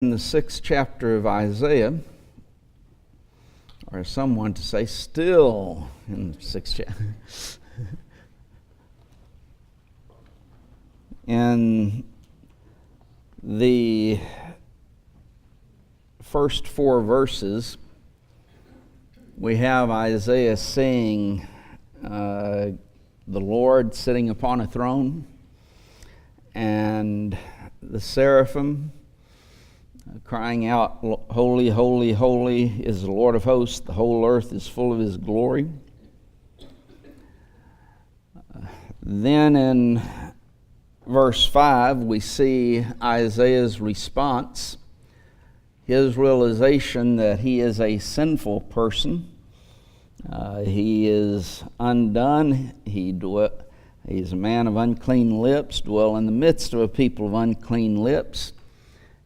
In the 6th chapter of Isaiah, or someone to say, still in the 6th chapter. In the first 4 verses, we have Isaiah seeing the Lord sitting upon a throne, and the seraphim crying out, "Holy, holy, holy is the Lord of hosts. The whole earth is full of his glory." Then in verse 5, we see Isaiah's response, his realization that he is a sinful person. He is undone. He's a man of unclean lips, dwell in the midst of a people of unclean lips.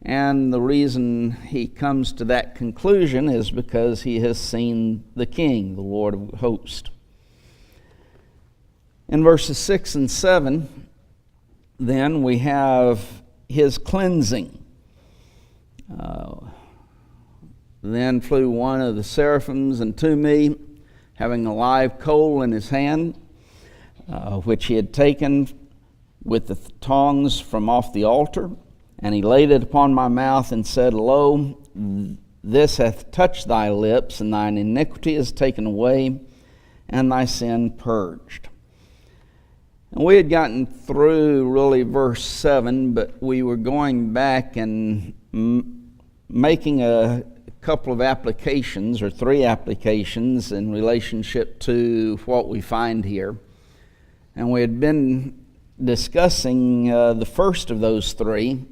And the reason he comes to that conclusion is because he has seen the King, the Lord of hosts. In verses 6 and 7, then we have his cleansing. Then flew one of the seraphims unto me, having a live coal in his hand, which he had taken with the tongs from off the altar. And he laid it upon my mouth and said, Lo, this hath touched thy lips, and thine iniquity is taken away, and thy sin purged. And we had gotten through really verse 7, but we were going back and making a couple of applications, or 3 applications, in relationship to what we find here. And we had been discussing the first of those 3,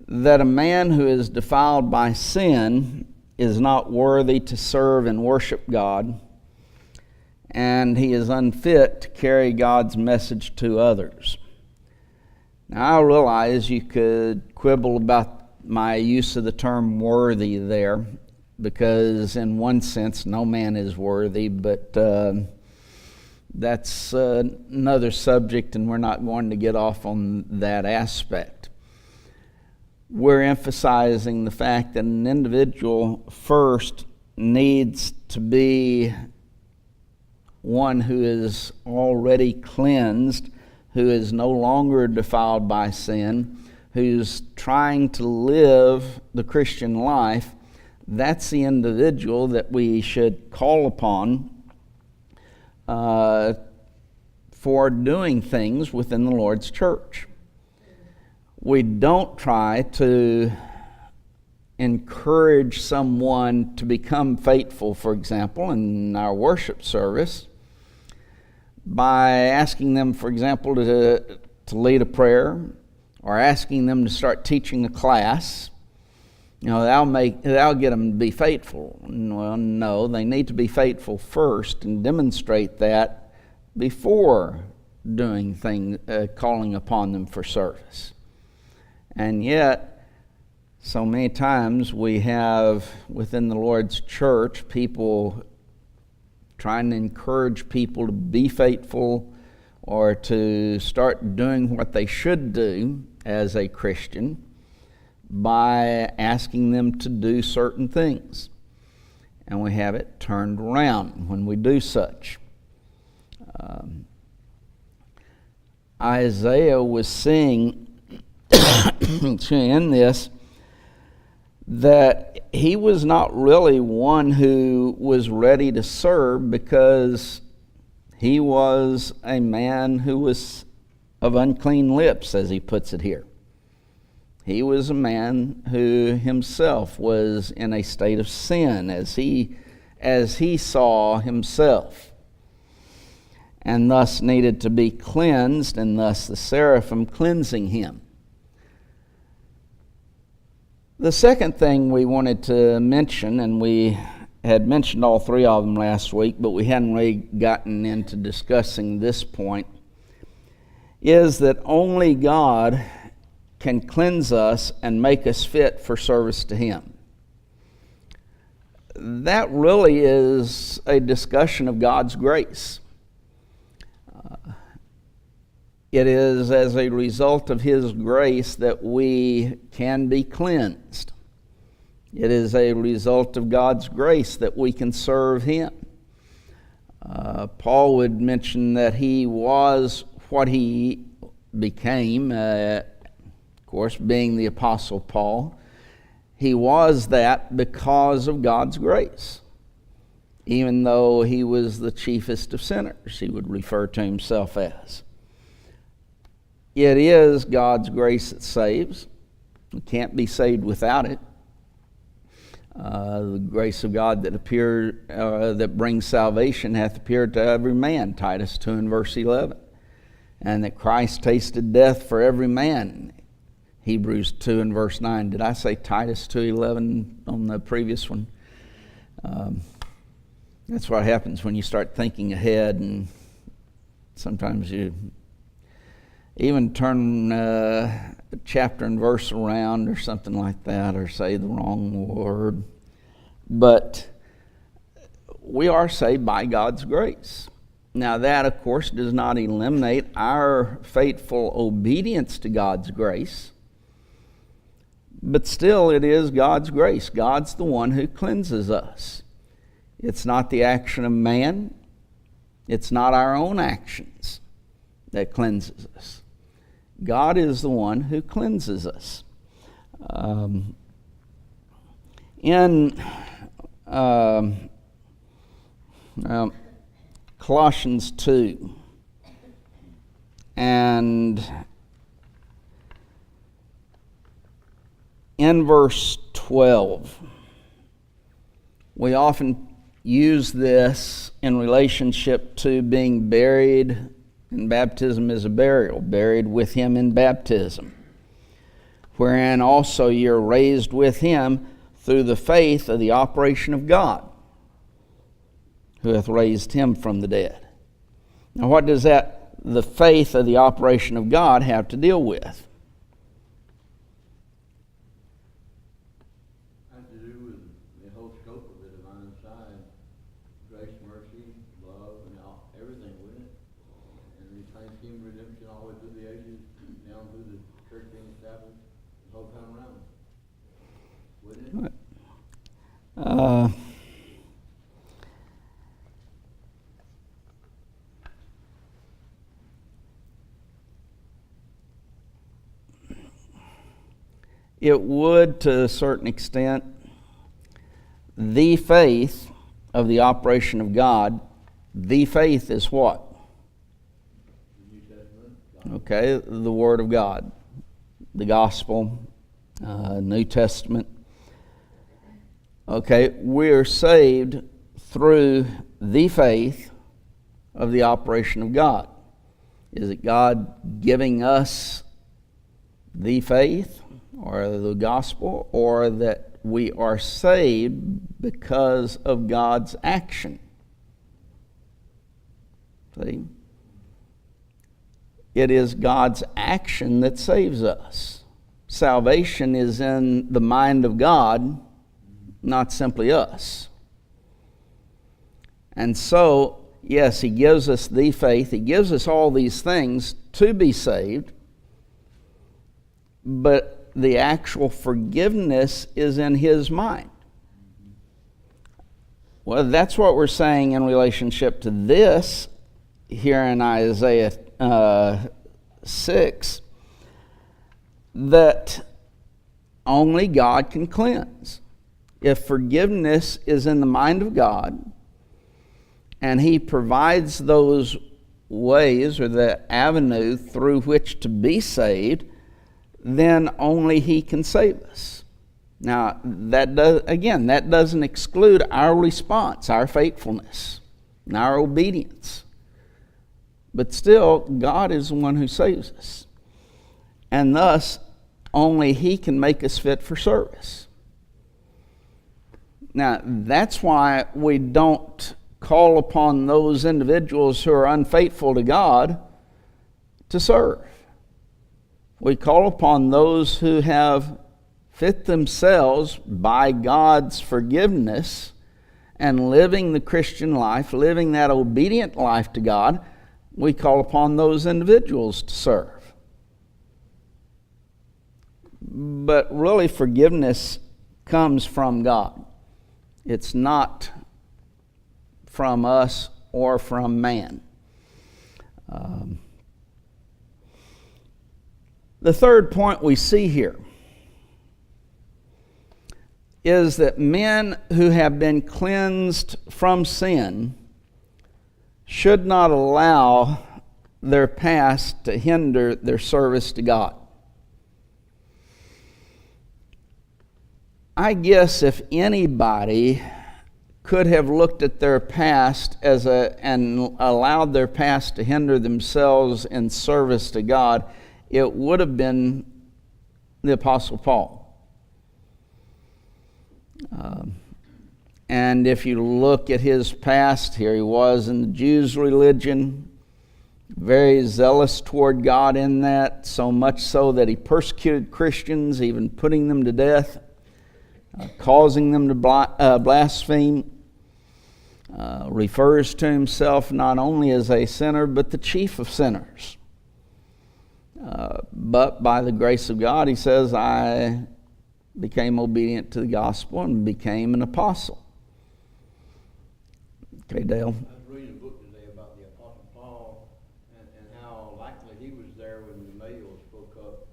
that a man who is defiled by sin is not worthy to serve and worship God, and he is unfit to carry God's message to others. Now, I realize you could quibble about my use of the term worthy there, because in one sense, no man is worthy, but that's another subject, and we're not going to get off on that aspect. We're emphasizing the fact that an individual first needs to be one who is already cleansed, who is no longer defiled by sin, who's trying to live the Christian life. That's the individual that we should call upon for doing things within the Lord's church. We don't try to encourage someone to become faithful, for example, in our worship service, by asking them, for example, to lead a prayer, or asking them to start teaching a class. You know, that'll get them to be faithful. Well, no, they need to be faithful first and demonstrate that before doing things, calling upon them for service. And yet, so many times we have within the Lord's church people trying to encourage people to be faithful or to start doing what they should do as a Christian by asking them to do certain things. And we have it turned around when we do such. Isaiah was seeing in this that he was not really one who was ready to serve, because he was a man who was of unclean lips, as he puts it here. He was a man who himself was in a state of sin as he saw himself, and thus needed to be cleansed, and thus the seraphim cleansing him. The second thing we wanted to mention, and we had mentioned all 3 of them last week, but we hadn't really gotten into discussing this point, is that only God can cleanse us and make us fit for service to Him. That really is a discussion of God's grace. It is as a result of His grace that we can be cleansed. It is a result of God's grace that we can serve Him. Paul would mention that he was what he became, of course, being the Apostle Paul. He was that because of God's grace. Even though he was the chiefest of sinners, he would refer to himself as. It is God's grace that saves. We can't be saved without it. The grace of God that brings salvation hath appeared to every man, Titus 2 and verse 11. And that Christ tasted death for every man, Hebrews 2 and verse 9. Did I say Titus 2:11 on the previous one? That's what happens when you start thinking ahead, and sometimes you even turn a chapter and verse around or something like that, or say the wrong word. But we are saved by God's grace. Now that, of course, does not eliminate our faithful obedience to God's grace, but still it is God's grace. God's the one who cleanses us. It's not the action of man. It's not our own actions that cleanses us. God is the one who cleanses us. In Colossians 2 and in verse 12, we often use this in relationship to being buried, and baptism is a burial, buried with Him in baptism, wherein also you're raised with Him through the faith of the operation of God, who hath raised Him from the dead. Now what does the faith of the operation of God have to deal with? It would, to a certain extent, the faith of the operation of God. The faith is what? The New Testament. Okay, the Word of God, the Gospel, New Testament. Okay, we're saved through the faith of the operation of God. Is it God giving us the faith or the gospel, or that we are saved because of God's action? See? It is God's action that saves us. Salvation is in the mind of God, not simply us. And so, yes, He gives us the faith. He gives us all these things to be saved, but the actual forgiveness is in His mind. Well, that's what we're saying in relationship to this here in Isaiah 6, that only God can cleanse. If forgiveness is in the mind of God, and He provides those ways or the avenue through which to be saved, then only He can save us. Now, that doesn't exclude our response, our faithfulness, and our obedience. But still, God is the one who saves us. And thus, only He can make us fit for service. Now, that's why we don't call upon those individuals who are unfaithful to God to serve. We call upon those who have fit themselves by God's forgiveness and living the Christian life, living that obedient life to God, we call upon those individuals to serve. But really, forgiveness comes from God. It's not from us or from man. The third point we see here is that men who have been cleansed from sin should not allow their past to hinder their service to God. I guess if anybody could have looked at their past and allowed their past to hinder themselves in service to God, it would have been the Apostle Paul. And if you look at his past, here he was in the Jews' religion, very zealous toward God in that, so much so that he persecuted Christians, even putting them to death, causing them to blaspheme. Refers to himself not only as a sinner, but the chief of sinners. But by the grace of God, he says, I became obedient to the gospel and became an apostle. Okay, Dale? I was reading a book today about the Apostle Paul and how likely he was there when Gamaliel spoke up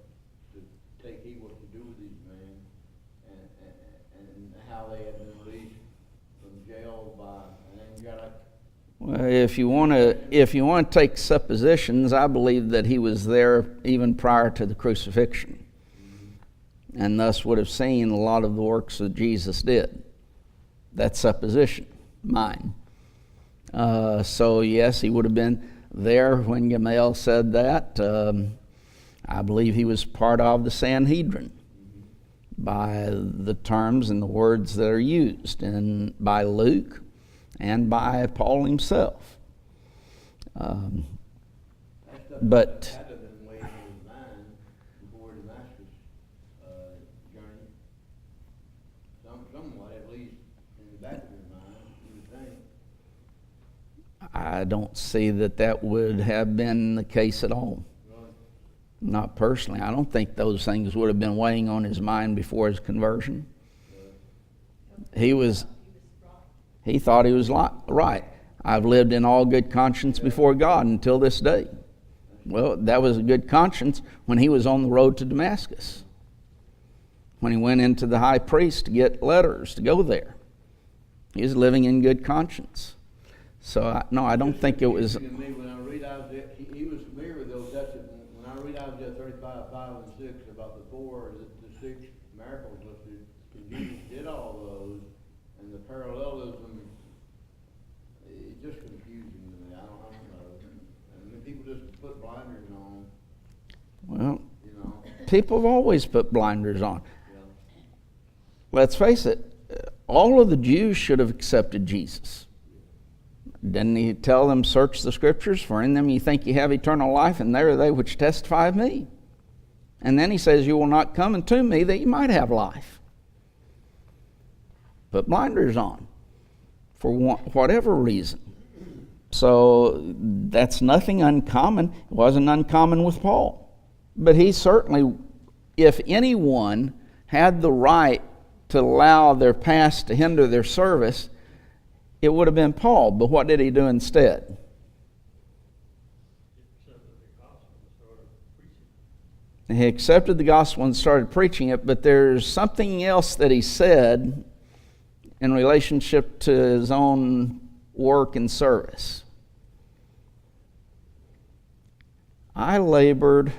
to take heed what to do with these men, and how they had been released from jail by an angelic. Well, if you want to take suppositions, I believe that he was there even prior to the crucifixion, and thus would have seen a lot of the works that Jesus did. That's supposition, mine. So yes, he would have been there when Gamaliel said that. I believe he was part of the Sanhedrin by the terms and the words that are used, and by Luke and by Paul himself. But That had been weighing on his mind before Damascus journey. Somewhat, at least, in the back of his mind, you would think. I don't see that would have been the case at all. Really? Not personally. I don't think those things would have been weighing on his mind before his conversion. He thought he was right. I've lived in all good conscience before God until this day. Well, that was a good conscience when he was on the road to Damascus, when he went into the high priest to get letters to go there. He was living in good conscience. So, no, I don't think it was... When I read Isaiah, he was familiar with those. When I read Isaiah 35, 5 and 6 about the 6 miracles listed, Jesus did all those, and the parallelism, it's just confusing to me. I don't know. And people just put blinders on. Well, You know. people have always put blinders on. Yeah. Let's face it, all of the Jews should have accepted Jesus. Didn't he tell them, search the scriptures, for in them you think you have eternal life, and they are they which testify of me. And then he says, you will not come unto me that you might have life. Put blinders on for whatever reason. So that's nothing uncommon. It wasn't uncommon with Paul. But he certainly, if anyone had the right to allow their past to hinder their service, it would have been Paul. But what did he do instead? He accepted the gospel and started preaching it, but there's something else that he said in relationship to his own work and service. I labored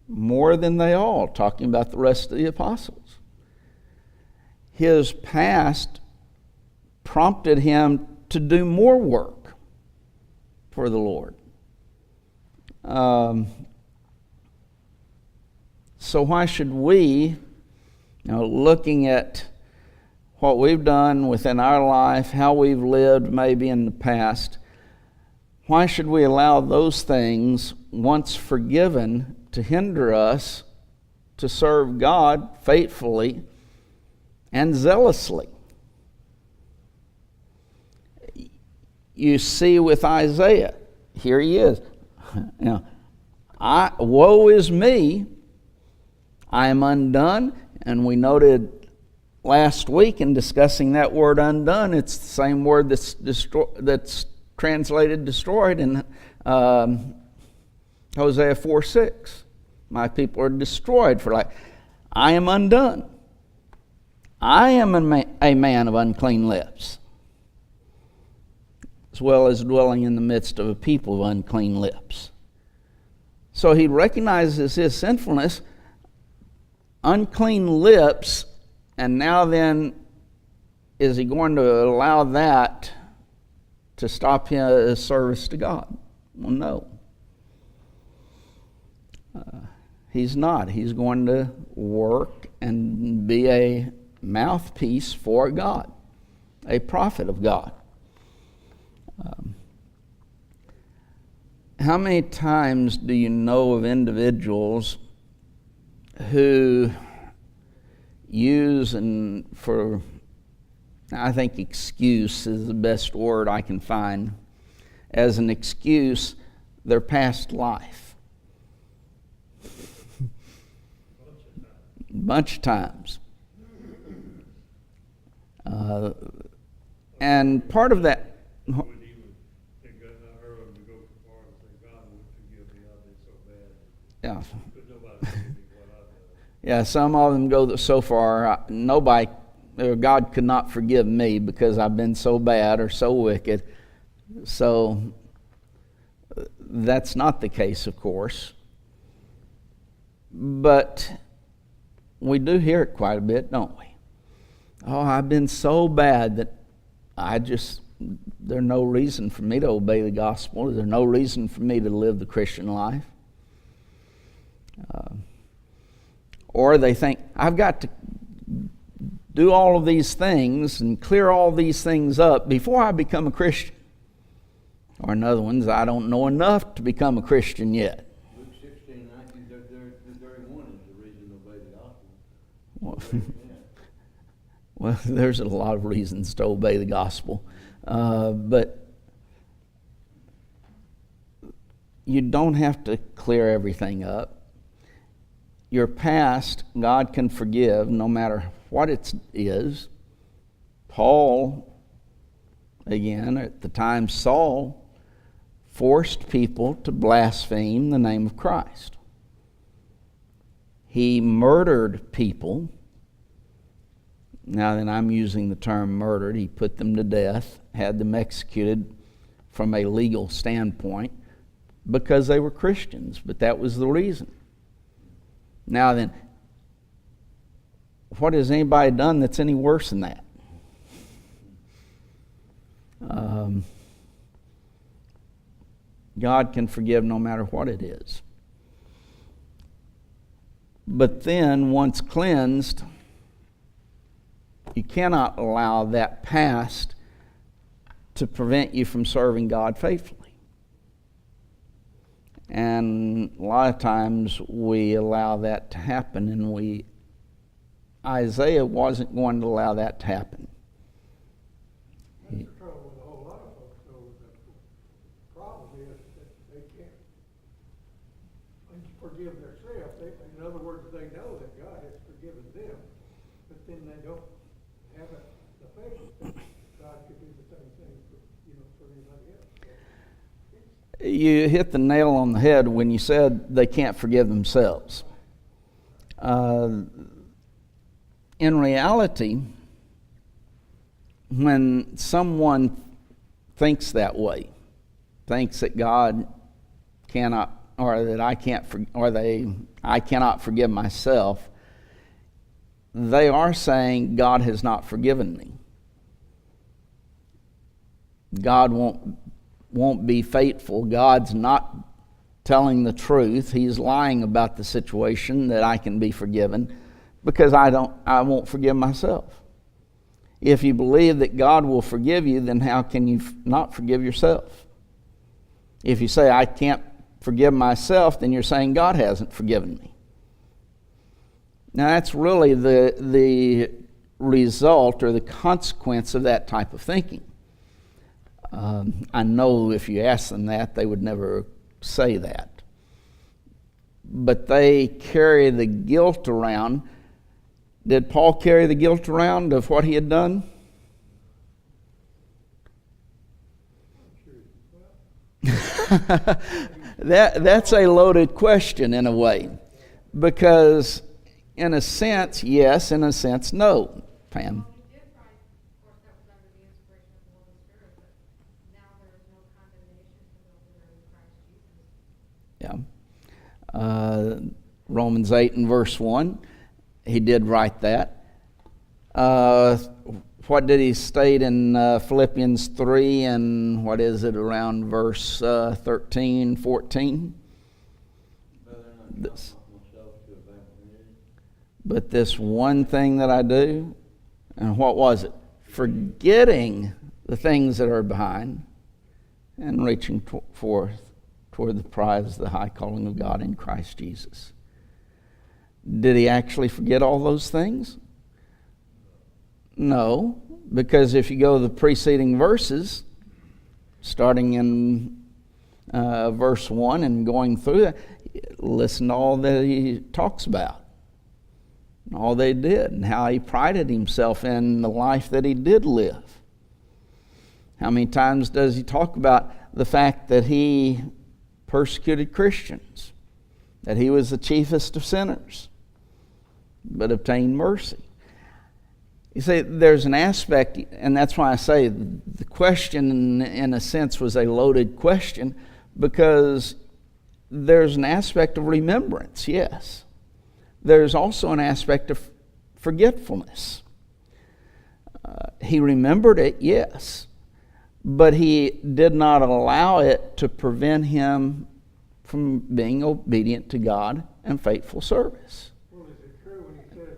more than they all, talking about the rest of the apostles. His past prompted him to do more work for the Lord. So why should we, looking at what we've done within our life, how we've lived maybe in the past, why should we allow those things, once forgiven, to hinder us to serve God faithfully and zealously? You see with Isaiah, here he is. You know, woe is me, I am undone. And we noted last week in discussing that word undone, it's the same word that's translated destroyed in Hosea 4:6. My people are destroyed for life. I am undone. I am a man of unclean lips, as well as dwelling in the midst of a people of unclean lips. So he recognizes his sinfulness, unclean lips, and now then, is he going to allow that to stop his service to God? Well, no. He's not. He's going to work and be a mouthpiece for God, a prophet of God. How many times do you know of individuals who use, and for, I think excuse is the best word I can find, as an excuse, their past life? Bunch of times. And part of that, yeah. Yeah, some of them go so far, nobody, or God could not forgive me because I've been so bad or so wicked. So that's not the case, of course. But we do hear it quite a bit, don't we? Oh, I've been so bad that there's no reason for me to obey the gospel. There's no reason for me to live the Christian life. Or they think, I've got to do all of these things and clear all these things up before I become a Christian. Or another one's, I don't know enough to become a Christian yet. Luke 16:19 through 31 is the reason to obey the gospel. Well, there's a lot of reasons to obey the gospel. But you don't have to clear everything up. Your past, God can forgive no matter what it is. Paul, again, at the time Saul, forced people to blaspheme the name of Christ. He murdered people. Now then, I'm using the term murdered. He put them to death, had them executed from a legal standpoint because they were Christians, but that was the reason. Now then, what has anybody done that's any worse than that? God can forgive no matter what it is. But then, once cleansed, you cannot allow that past to prevent you from serving God faithfully. And a lot of times we allow that to happen, and Isaiah wasn't going to allow that to happen. That's the trouble with a whole lot of folks, though. The problem is that they can't forgive themselves. In other words, they know that God has forgiven them, but then they don't have the faith that God could do the same thing for anybody else. You hit the nail on the head when you said they can't forgive themselves. In reality, when someone thinks that way, thinks that God cannot, or that I cannot forgive myself, they are saying God has not forgiven me. God won't be faithful. God's not telling the truth. He's lying about the situation that I can be forgiven because I won't forgive myself. If you believe that God will forgive you, then how can you not forgive yourself? If you say, I can't forgive myself, then you're saying God hasn't forgiven me. Now that's really the result or the consequence of that type of thinking. I know if you ask them that, they would never say that. But they carry the guilt around. Did Paul carry the guilt around of what he had done? That's a loaded question in a way. Because in a sense, yes. In a sense, no. Pam? Yeah. Romans 8 and verse 1, he did write that. What did he state in Philippians 3 and what is it, around verse 13, 14? But this one thing that I do, and what was it? Forgetting the things that are behind and reaching forth toward the prize of the high calling of God in Christ Jesus. Did he actually forget all those things? No, because if you go to the preceding verses, starting in verse 1 and going through that, listen to all that he talks about. All they did and how he prided himself in the life that he did live. How many times does he talk about the fact that he persecuted Christians, that he was the chiefest of sinners, but obtained mercy? You see, there's an aspect, and that's why I say the question, in a sense, was a loaded question, because there's an aspect of remembrance, yes. There's also an aspect of forgetfulness. He remembered it, yes, but he did not allow it to prevent him from being obedient to God and faithful service. Well, is it true when he says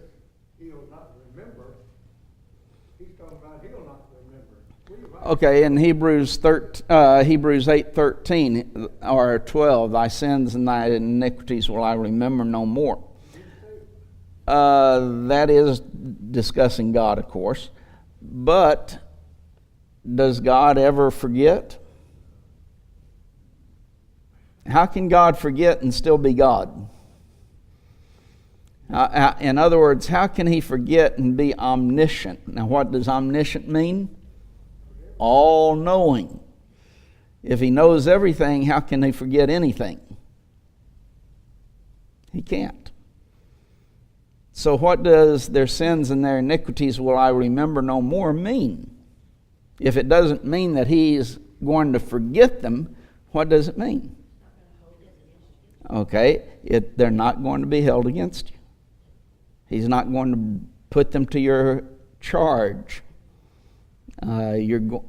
he'll not remember? He's talking about he'll not remember. Okay, in Hebrews 8:13 or 12, thy sins and thy iniquities will I remember no more. That is discussing God, of course. But does God ever forget? How can God forget and still be God? In other words, how can he forget and be omniscient? Now, what does omniscient mean? All-knowing. If he knows everything, how can he forget anything? He can't. So what does their sins and their iniquities will I remember no more mean? If it doesn't mean that he's going to forget them, what does it mean? Okay, they're not going to be held against you. He's not going to put them to your charge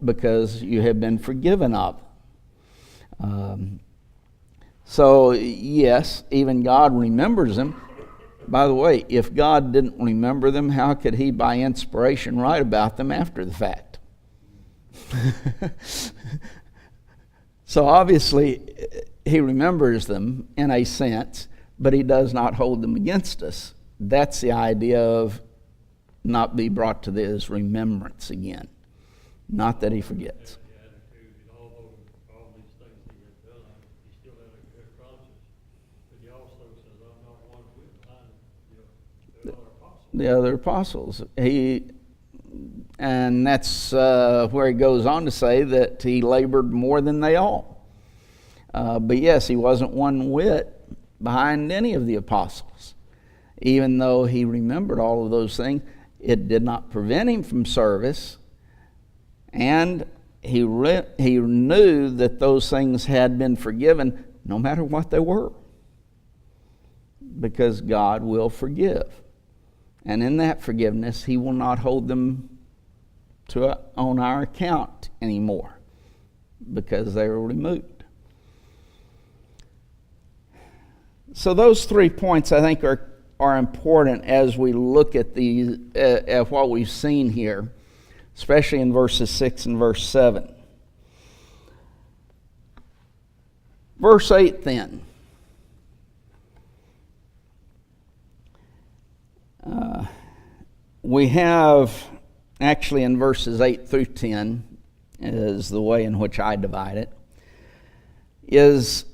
because you have been forgiven of. So yes, even God remembers them. By the way, if God didn't remember them, how could he, by inspiration, write about them after the fact? So obviously, he remembers them in a sense, but he does not hold them against us. That's the idea of not be brought to his remembrance again. Not that he forgets. The other apostles. And that's where he goes on to say that he labored more than they all. But yes, he wasn't one whit behind any of the apostles. Even though he remembered all of those things, it did not prevent him from service. And he knew that those things had been forgiven no matter what they were. Because God will forgive. And in that forgiveness, he will not hold them on our account anymore because they were removed. So those 3 points, I think, are important as we look at at what we've seen here, especially in verses 6 and verse 7. Verse 8 then. We have actually in verses 8 through 10 is the way in which I divide it, is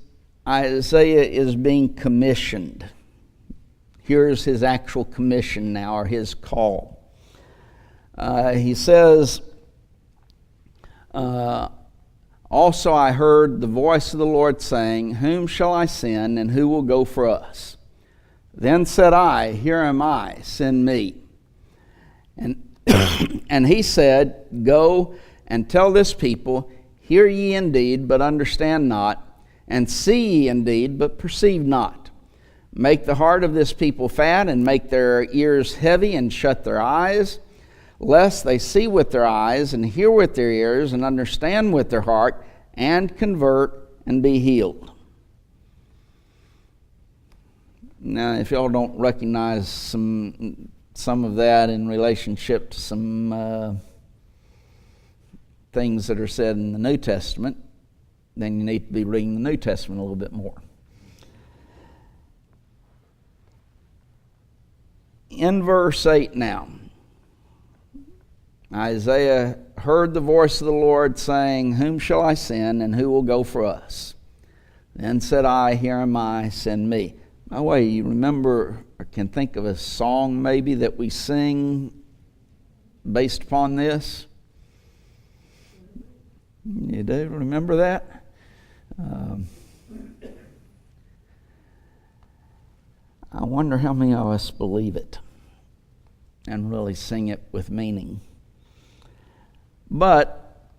Isaiah is being commissioned. Here's his actual commission now, or his call. He says, also I heard the voice of the Lord saying, whom shall I send, and who will go for us? Then said I, here am I, send me. And he said, go and tell this people, hear ye indeed, but understand not, and see ye indeed, but perceive not. Make the heart of this people fat, and make their ears heavy, and shut their eyes, lest they see with their eyes, and hear with their ears, and understand with their heart, and convert, and be healed. Now, if y'all don't recognize some of that in relationship to some things that are said in the New Testament, then you need to be reading the New Testament a little bit more. In verse 8 now, Isaiah heard the voice of the Lord saying, whom shall I send, and who will go for us? Then said I, here am I, send me. By the way, you remember or can think of a song maybe that we sing based upon this? You do remember that? I wonder how many of us believe it and really sing it with meaning. But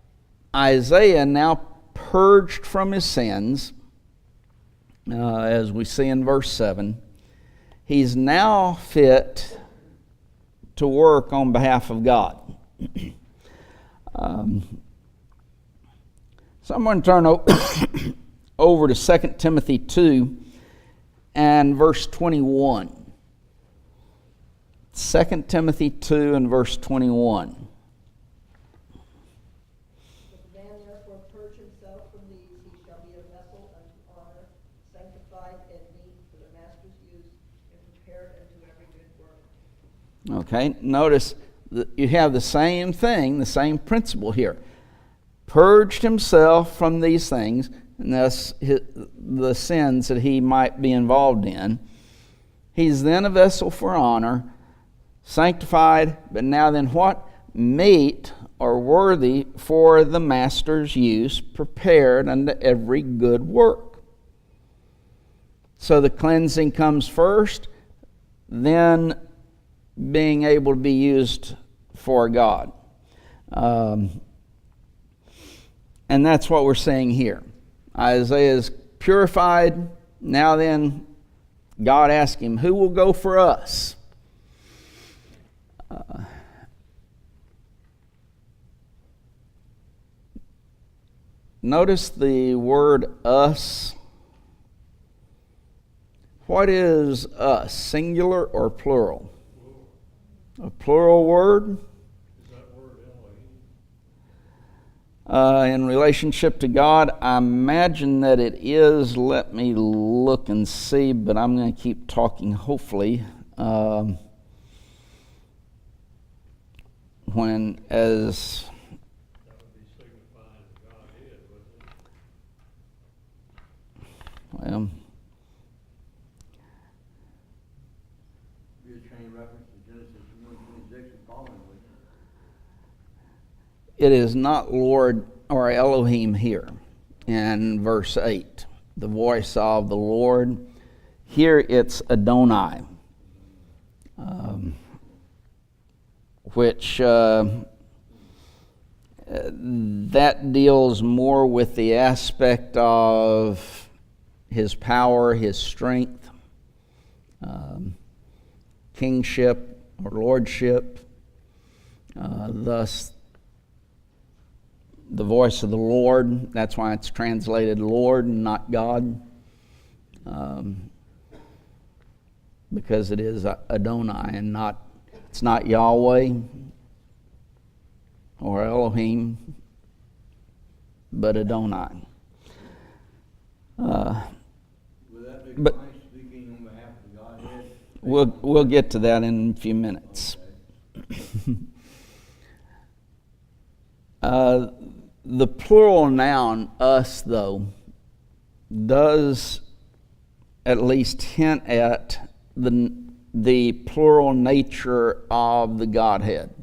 Isaiah, now purged from his sins, as we see in verse 7, he's now fit to work on behalf of God. So I'm going to turn over to 2 Timothy 2 and verse 21. 2 Timothy 2 and verse 21. If a man therefore purge himself from these, he shall be a vessel unto honor, sanctified and meet for the master's use, and prepared unto every good work. Okay, notice that you have the same thing, the same principle here. Purged himself from these things, and thus the sins that he might be involved in. He's then a vessel for honor, sanctified, but now then what? Meet or worthy for the master's use, prepared unto every good work. So the cleansing comes first, then being able to be used for God. And that's what we're seeing here. Isaiah is purified. Now then, God asked him, who will go for us? Notice the word us. What is us, singular or plural? A plural word? In relationship to God, I imagine that it is. Let me look and see, but I'm going to keep talking, hopefully. When as... That would be signifying Godhead, wouldn't it? Well... Be a chain reference to Genesis 1:26 and following, wouldn't it? It is not Lord or Elohim here in verse 8. The voice of the Lord. Here it's Adonai, which that deals more with the aspect of his power, his strength, kingship or lordship. Thus, the voice of the Lord, that's why it's translated Lord and not God, because it is Adonai and it's not Yahweh or Elohim, but Adonai. Would that be but- Christ speaking on behalf of Godhead? We'll get to that in a few minutes. Okay. The plural noun, us, though, does at least hint at the plural nature of the Godhead.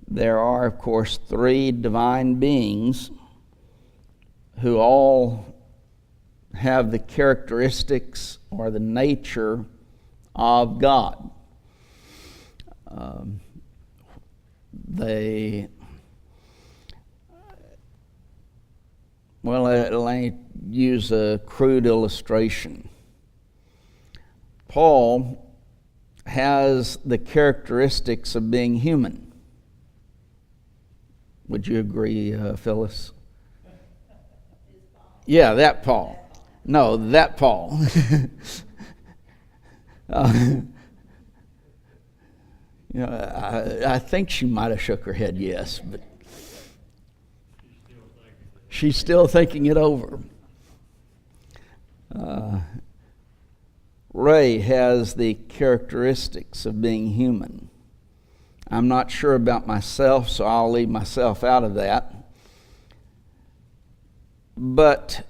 There are, of course, three divine beings who all have the characteristics or the nature of God. Let me use a crude illustration. Paul has the characteristics of being human. Would you agree, Phyllis? Yeah, that Paul. No, that Paul. I think she might have shook her head yes, but she's still thinking it over. Ray has the characteristics of being human. I'm not sure about myself, so I'll leave myself out of that. But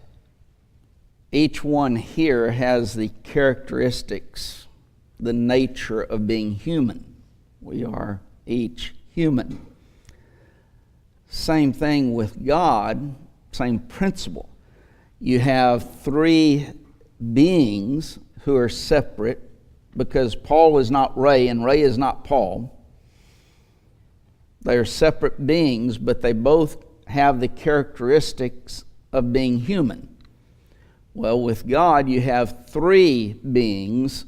each one here has the characteristics, the nature of being human. We are each human. Same thing with God, same principle. You have three beings who are separate because Paul is not Ray and Ray is not Paul. They are separate beings, but they both have the characteristics of being human. Well, with God, you have three beings,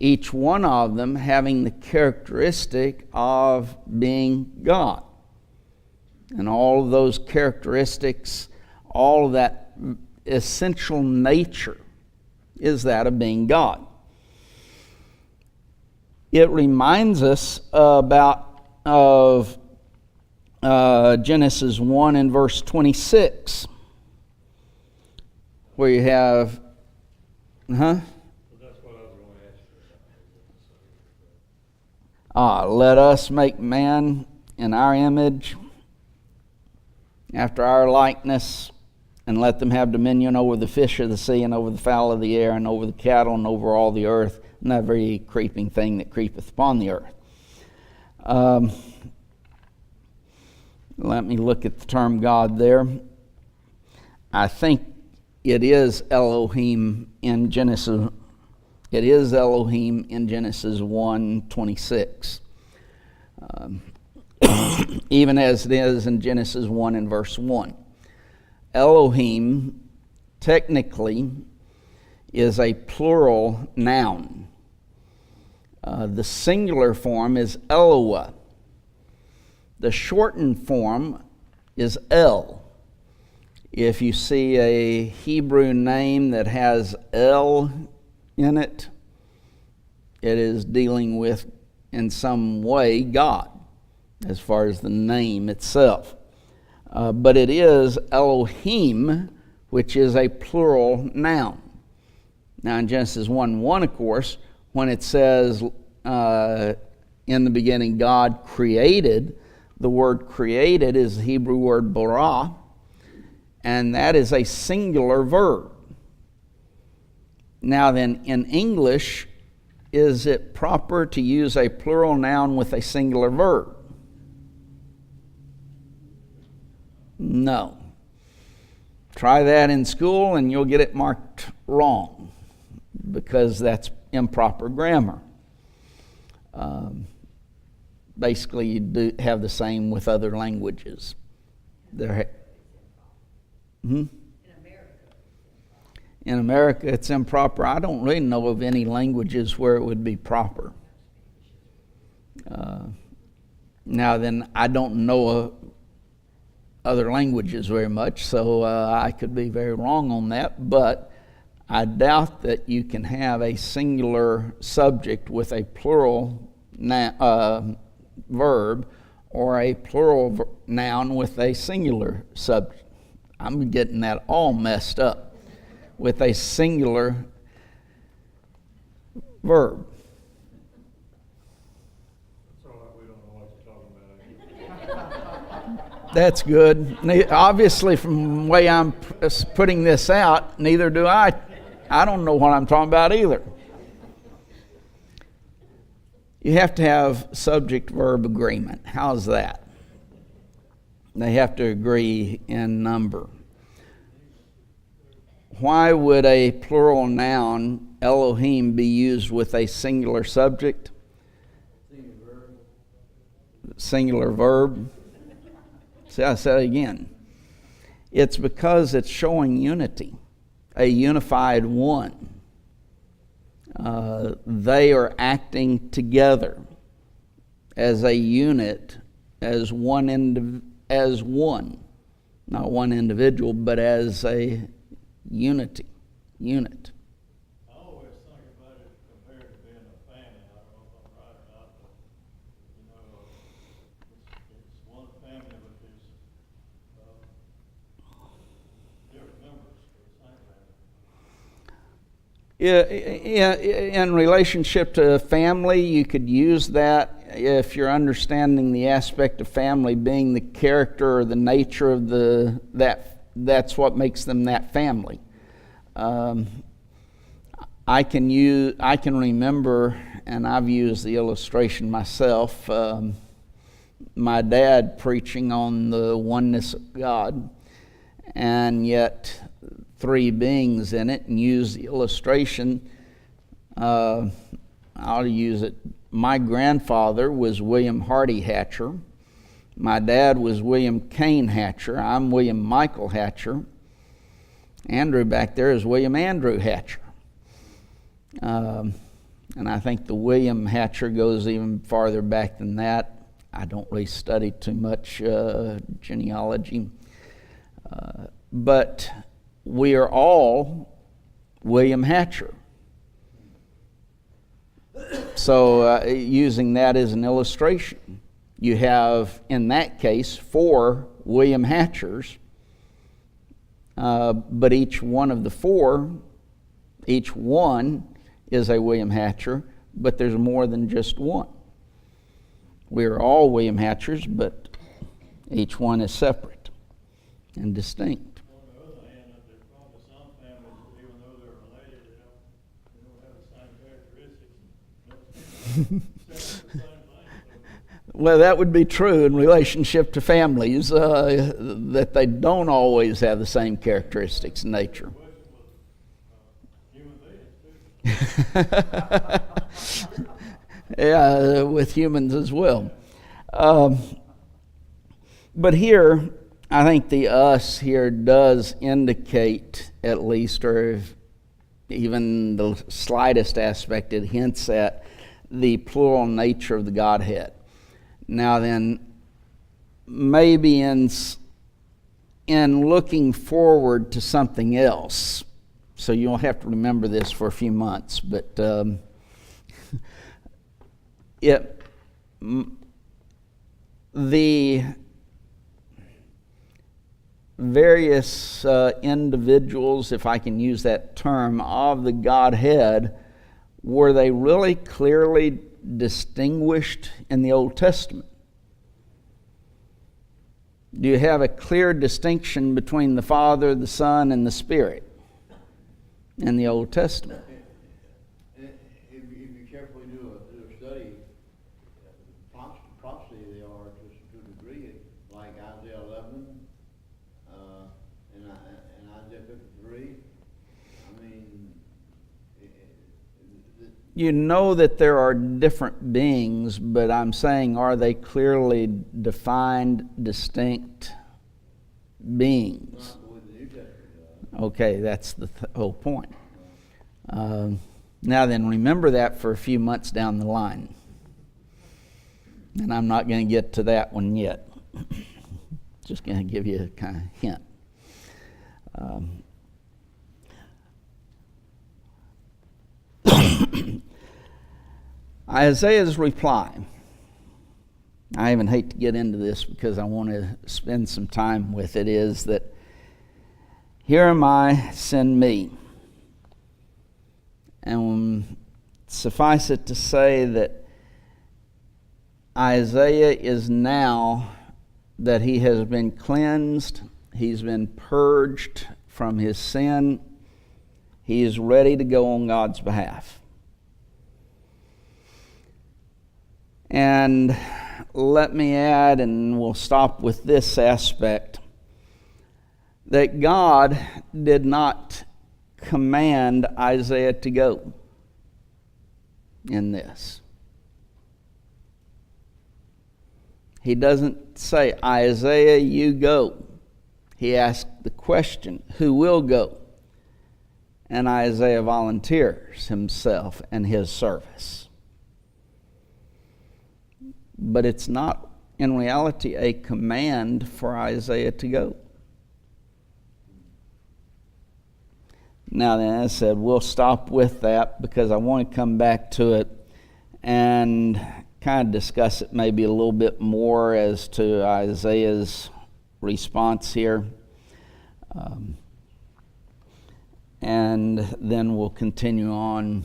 each one of them having the characteristic of being God. And all of those characteristics, all of that essential nature is that of being God. It reminds us of Genesis 1 and verse 26, where you have, That's what I was going to ask you. let us make man in our image, after our likeness, and let them have dominion over the fish of the sea, and over the fowl of the air, and over the cattle, and over all the earth, and every creeping thing that creepeth upon the earth. Let me look at the term God there. I think it is Elohim in Genesis. It is Elohim in Genesis 1:26. Even as it is in Genesis 1 and verse 1. Elohim technically is a plural noun. The singular form is Eloah. The shortened form is El. If you see a Hebrew name that has El in it, it is dealing with, in some way, God, as far as the name itself. But it is Elohim, which is a plural noun. Now in Genesis 1:1, of course, when it says, in the beginning God created, the word created is the Hebrew word bara, and that is a singular verb. Now then, in English, is it proper to use a plural noun with a singular verb? No. Try that in school and you'll get it marked wrong, because that's improper grammar. Basically, you do have the same with other languages. In America, it's improper. I don't really know of any languages where it would be proper. Now then, I don't know other languages very much, so I could be very wrong on that, but I doubt that you can have a singular subject with a plural verb or a plural noun with a singular subject. I'm getting that all messed up. With a singular verb. That's all right, we don't know what you're talking about. That's good. Obviously, from the way I'm putting this out, neither do I. I don't know what I'm talking about either. You have to have subject-verb agreement. How's that? They have to agree in number. Why would a plural noun, Elohim, be used with a singular subject? Singular verb. See, I said it again. It's because it's showing unity, a unified one. They are acting together as a unit, as one, not one individual, but as a unit. I always think about it compared to being a family. I don't know if I'm right or not, but it's one family, but there's different members for the same family. In relationship to family, you could use that if you're understanding the aspect of family being the character or the nature of that's what makes them that family. I can remember, and I've used the illustration myself, my dad preaching on the oneness of God, and yet three beings in it, and use the illustration. I'll use it. My grandfather was William Hardy Hatcher. My dad was William Kane Hatcher. I'm William Michael Hatcher. Andrew back there is William Andrew Hatcher. And I think the William Hatcher goes even farther back than that. I don't really study too much genealogy. But we are all William Hatcher. So using that as an illustration, you have, in that case, 4 William Hatchers, but each one of the 4, each one is a William Hatcher, but there's more than just one. We are all William Hatchers, but each one is separate and distinct. On the other hand, there's probably some families, even though they're related, they don't have the same characteristics. Well, that would be true in relationship to families, that they don't always have the same characteristics in nature. Yeah, with humans as well. But here, I think the us here does indicate, at least, or even the slightest aspect, it hints at the plural nature of the Godhead. Now then, maybe in looking forward to something else, so you'll have to remember this for a few months, but the various individuals, if I can use that term, of the Godhead, were they really clearly distinguished in the Old Testament? Do you have a clear distinction between the Father, the Son, and the Spirit in the Old Testament? If you carefully do a study, prophecy they are to a degree, like Isaiah 11 and Isaiah 53. I mean, you know that there are different beings, but I'm saying, are they clearly defined, distinct beings? not the way the New Testament does. Okay, that's the whole point. Now then, remember that for a few months down the line. And I'm not going to get to that one yet. Just going to give you a kind of hint. Isaiah's reply. I even hate to get into this because I want to spend some time with it, is that, "Here am I, send me." And suffice it to say that Isaiah is now that he has been cleansed, he's been purged from his sin, he is ready to go on God's behalf. And let me add, and we'll stop with this aspect, that God did not command Isaiah to go in this. He doesn't say, Isaiah, you go. He asked the question, who will go? And Isaiah volunteers himself and his service. But it's not, in reality, a command for Isaiah to go. Now then, as I said, we'll stop with that because I want to come back to it and kind of discuss it maybe a little bit more as to Isaiah's response here. And then we'll continue on.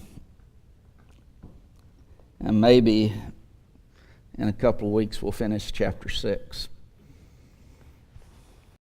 And maybe in a couple of weeks we'll finish chapter 6.